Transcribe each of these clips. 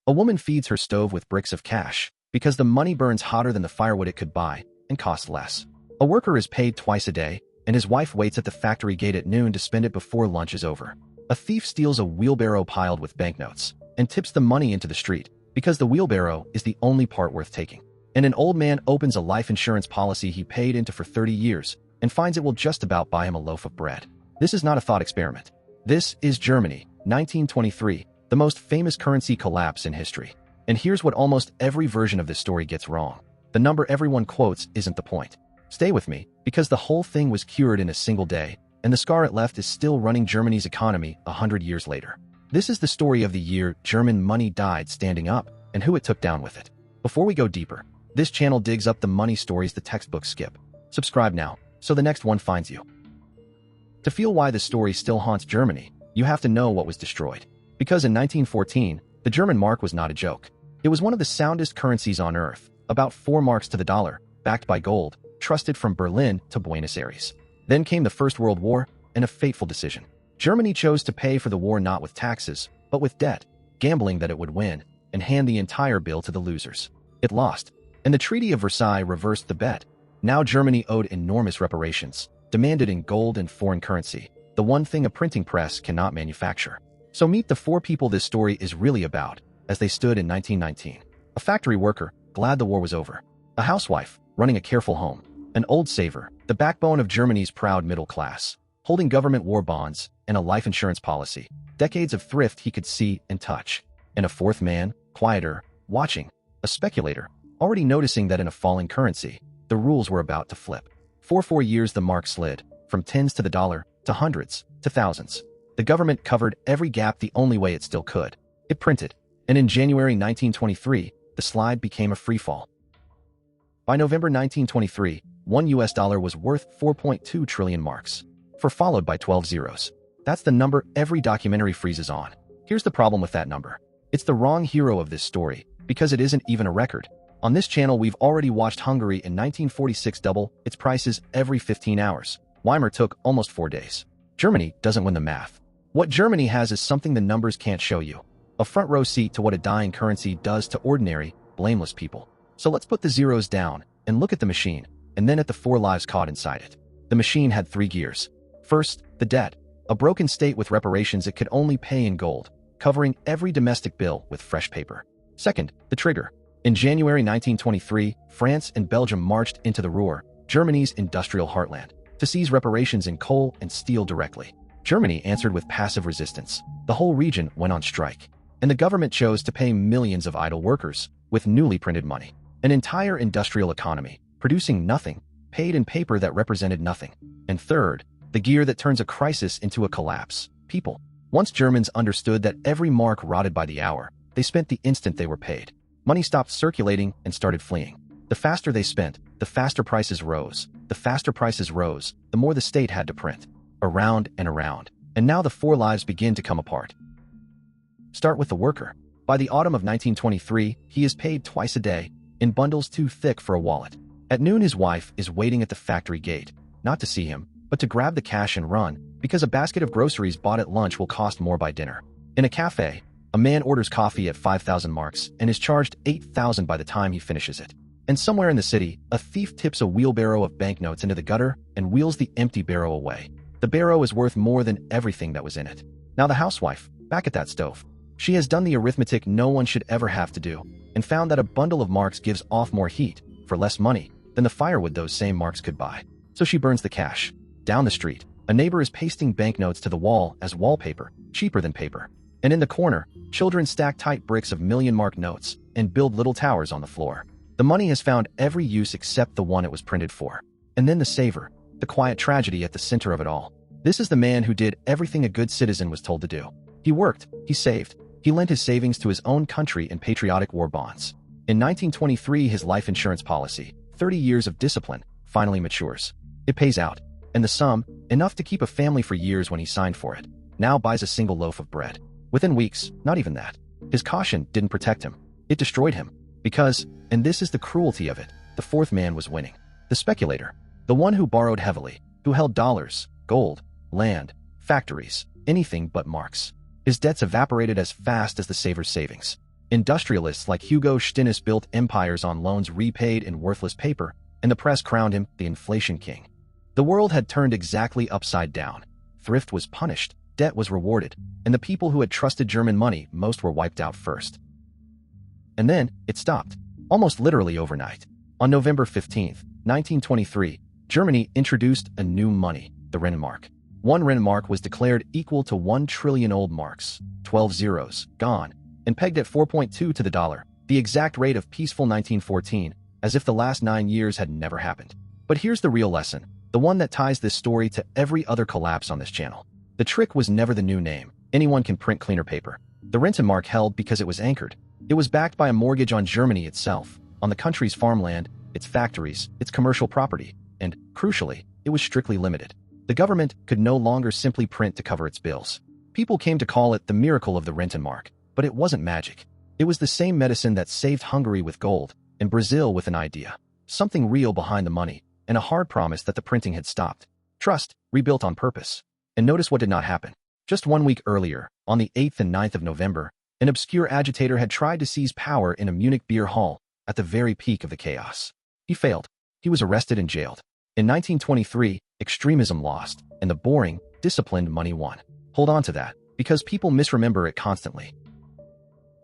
A woman feeds her stove with bricks of cash because the money burns hotter than the firewood it could buy and costs less. A worker is paid twice a day, and his wife waits at the factory gate at noon to spend it before lunch is over. A thief steals a wheelbarrow piled with banknotes and tips the money into the street because the wheelbarrow is the only part worth taking. And an old man opens a life insurance policy he paid into for 30 years and finds it will just about buy him a loaf of bread. This is not a thought experiment. This is Germany, 1923, the most famous currency collapse in history. And here's what almost every version of this story gets wrong. The number everyone quotes isn't the point. Stay with me, because the whole thing was cured in a single day, and the scar it left is still running Germany's economy 100 years later. This is the story of the year German money died standing up, and who it took down with it. Before we go deeper, this channel digs up the money stories the textbooks skip. Subscribe now, so the next one finds you. To feel why the story still haunts Germany, you have to know what was destroyed. Because in 1914, the German mark was not a joke. It was one of the soundest currencies on earth, about 4 marks to the dollar, backed by gold, trusted from Berlin to Buenos Aires. Then came the First World War, and a fateful decision. Germany chose to pay for the war not with taxes, but with debt, gambling that it would win, and hand the entire bill to the losers. It lost, and the Treaty of Versailles reversed the bet. Now Germany owed enormous reparations, demanded in gold and foreign currency, the one thing a printing press cannot manufacture. So meet the 4 people this story is really about, as they stood in 1919. A factory worker, glad the war was over. A housewife, running a careful home. An old saver, the backbone of Germany's proud middle class, holding government war bonds and a life insurance policy. Decades of thrift he could see and touch. And a 4th man, quieter, watching. A speculator, already noticing that in a falling currency, the rules were about to flip. For 4 years the mark slid, from tens to the dollar, to hundreds, to thousands. The government covered every gap the only way it still could. It printed. And in January 1923, the slide became a freefall. By November 1923, $1 was worth 4.2 trillion marks. Followed by 12 zeros. That's the number every documentary freezes on. Here's the problem with that number. It's the wrong hero of this story, because it isn't even a record. On this channel we've already watched Hungary in 1946 double its prices every 15 hours. Weimar took almost 4 days. Germany doesn't win the math. What Germany has is something the numbers can't show you. A front row seat to what a dying currency does to ordinary, blameless people. So let's put the zeros down and look at the machine, and then at the 4 lives caught inside it. The machine had 3 gears. First, the debt, a broken state with reparations it could only pay in gold, covering every domestic bill with fresh paper. Second, the trigger. In January 1923, France and Belgium marched into the Ruhr, Germany's industrial heartland, to seize reparations in coal and steel directly. Germany answered with passive resistance. The whole region went on strike, and the government chose to pay millions of idle workers with newly printed money. An entire industrial economy, producing nothing, paid in paper that represented nothing. And third, the gear that turns a crisis into a collapse. People. Once Germans understood that every mark rotted by the hour, they spent the instant they were paid. Money stopped circulating and started fleeing. The faster they spent, the faster prices rose. The faster prices rose, the more the state had to print. Around and around. And now the 4 lives begin to come apart. Start with the worker. By the autumn of 1923, he is paid twice a day, in bundles too thick for a wallet. At noon his wife is waiting at the factory gate, not to see him, but to grab the cash and run, because a basket of groceries bought at lunch will cost more by dinner. In a cafe, a man orders coffee at 5,000 marks and is charged 8,000 by the time he finishes it. And somewhere in the city, a thief tips a wheelbarrow of banknotes into the gutter and wheels the empty barrow away. The barrow is worth more than everything that was in it. Now the housewife, back at that stove. She has done the arithmetic no one should ever have to do, and found that a bundle of marks gives off more heat, for less money, than the firewood those same marks could buy. So she burns the cash. Down the street, a neighbor is pasting banknotes to the wall as wallpaper, cheaper than paper. And in the corner, children stack tight bricks of million-mark notes and build little towers on the floor. The money has found every use except the one it was printed for. And then the saver, the quiet tragedy at the center of it all. This is the man who did everything a good citizen was told to do. He worked, he saved, he lent his savings to his own country in patriotic war bonds. In 1923, his life insurance policy, 30 years of discipline, finally matures. It pays out, and the sum, enough to keep a family for years when he signed for it, now buys a single loaf of bread. Within weeks, not even that. His caution didn't protect him. It destroyed him. Because, and this is the cruelty of it, the 4th man was winning. The speculator. The one who borrowed heavily, who held dollars, gold, land, factories, anything but marks. His debts evaporated as fast as the saver's savings. Industrialists like Hugo Stinnes built empires on loans repaid in worthless paper, and the press crowned him the inflation king. The world had turned exactly upside down. Thrift was punished, debt was rewarded, and the people who had trusted German money most were wiped out first. And then, it stopped, almost literally overnight. On November 15, 1923, Germany introduced a new money, the Rentenmark. 1 Rentenmark was declared equal to 1 trillion old marks, 12 zeros, gone, and pegged at 4.2 to the dollar, the exact rate of peaceful 1914, as if the last 9 years had never happened. But here's the real lesson, the one that ties this story to every other collapse on this channel. The trick was never the new name. Anyone can print cleaner paper. The Rentenmark held because it was anchored. It was backed by a mortgage on Germany itself, on the country's farmland, its factories, its commercial property, and, crucially, it was strictly limited. The government could no longer simply print to cover its bills. People came to call it the miracle of the Rentenmark, but it wasn't magic. It was the same medicine that saved Hungary with gold, and Brazil with an idea. Something real behind the money, and a hard promise that the printing had stopped. Trust, rebuilt on purpose. And notice what did not happen. Just 1 week earlier, on the 8th and 9th of November, an obscure agitator had tried to seize power in a Munich beer hall at the very peak of the chaos. He failed. He was arrested and jailed. In 1923, extremism lost, and the boring, disciplined money won. Hold on to that, because people misremember it constantly.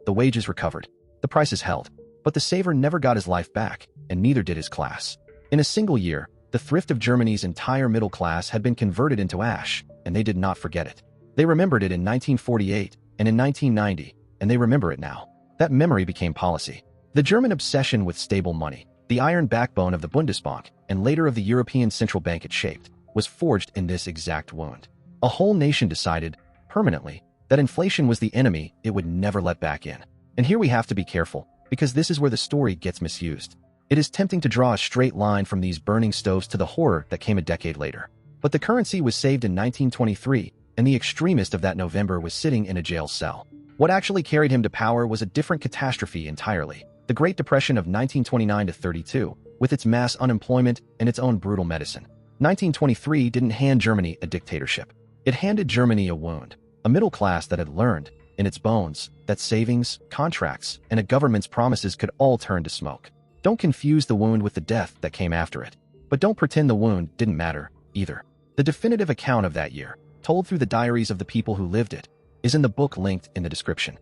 The wages recovered. The prices held. But the saver never got his life back, and neither did his class. In a single year, the thrift of Germany's entire middle class had been converted into ash, and they did not forget it. They remembered it in 1948 and in 1990, and they remember it now. That memory became policy. The German obsession with stable money, the iron backbone of the Bundesbank, and later of the European Central Bank it shaped, was forged in this exact wound. A whole nation decided, permanently, that inflation was the enemy it would never let back in. And here we have to be careful, because this is where the story gets misused. It is tempting to draw a straight line from these burning stoves to the horror that came a decade later. But the currency was saved in 1923, and the extremist of that November was sitting in a jail cell. What actually carried him to power was a different catastrophe entirely. The Great Depression of 1929 to 32, with its mass unemployment and its own brutal medicine. 1923 didn't hand Germany a dictatorship. It handed Germany a wound, a middle class that had learned, in its bones, that savings, contracts, and a government's promises could all turn to smoke. Don't confuse the wound with the death that came after it. But don't pretend the wound didn't matter, either. The definitive account of that year, told through the diaries of the people who lived it, is in the book linked in the description.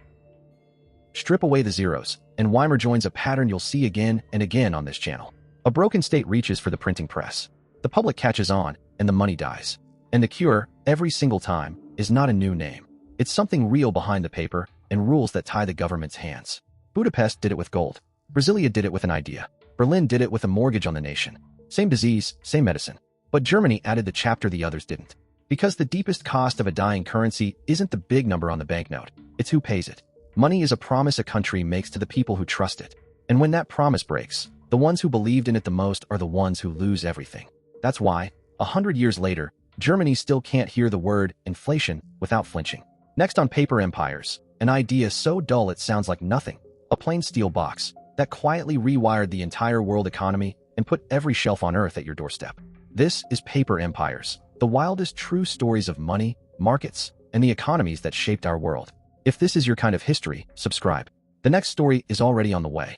Strip away the zeros, and Weimar joins a pattern you'll see again and again on this channel. A broken state reaches for the printing press. The public catches on, and the money dies. And the cure, every single time, is not a new name. It's something real behind the paper, and rules that tie the government's hands. Budapest did it with gold. Brasilia did it with an idea. Berlin did it with a mortgage on the nation. Same disease, same medicine. But Germany added the chapter the others didn't. Because the deepest cost of a dying currency isn't the big number on the banknote, it's who pays it. Money is a promise a country makes to the people who trust it. And when that promise breaks, the ones who believed in it the most are the ones who lose everything. That's why, 100 years later, Germany still can't hear the word inflation without flinching. Next on Paper Empires, an idea so dull it sounds like nothing. A plain steel box that quietly rewired the entire world economy and put every shelf on Earth at your doorstep. This is Paper Empires, the wildest true stories of money, markets, and the economies that shaped our world. If this is your kind of history, subscribe. The next story is already on the way.